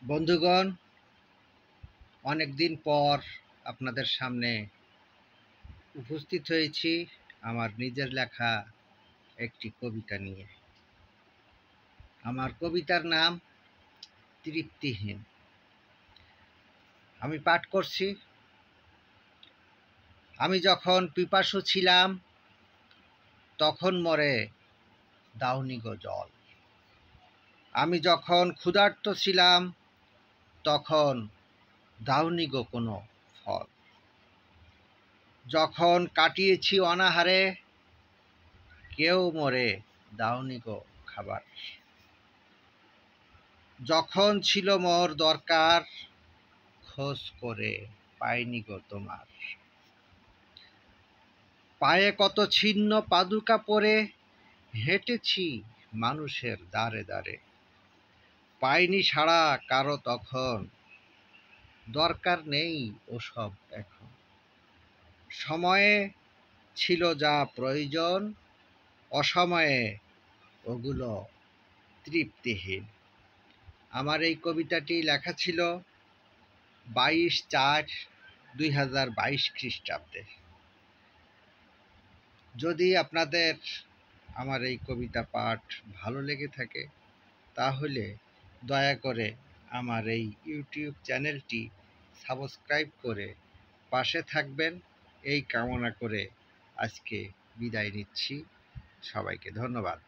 বন্ধুগণ, অনেক দিন পর আপনাদের সামনে উপস্থিত হয়েছি আমার নিজের লেখা একটি কবিতা নিয়ে। আমার কবিতার নাম তৃপ্তিহীন। আমি পাঠ করছি। আমি যখন পিপাসু ছিলাম তখন মরে দাওনি গো জল। আমি যখন ক্ষুধার্ত ছিলাম তখন দাওনি গো কোনো ফল। যখন কাটিয়েছি অনাহারে কেউ মরে দাওনি গো খাবার। যখন ছিল মোর দরকার খোঁজ করে পাইনি গো তোমার। পায়ে কত ছিন্ন পাদুকা পরে হেঁটেছি মানুষের দ্বারে দ্বারে। পাইনি সাড়া কারো তখন, দরকার নেই ওসব এখন। সময়ে ছিল যা প্রয়োজন, অসময়ে ওগুলো তৃপ্তিহীন। আমার এই কবিতাটি লেখা ছিল 22/4/2022 খ্রিস্টাব্দে। যদি আপনাদের আমার এই কবিতা পাঠ ভালো লেগে থাকে তাহলে দয়া করে আমার এই ইউটিউব চ্যানেলটি সাবস্ক্রাইব করে পাশে থাকবেন, এই কামনা করে আজকে বিদায় নিচ্ছি। সবাইকে ধন্যবাদ।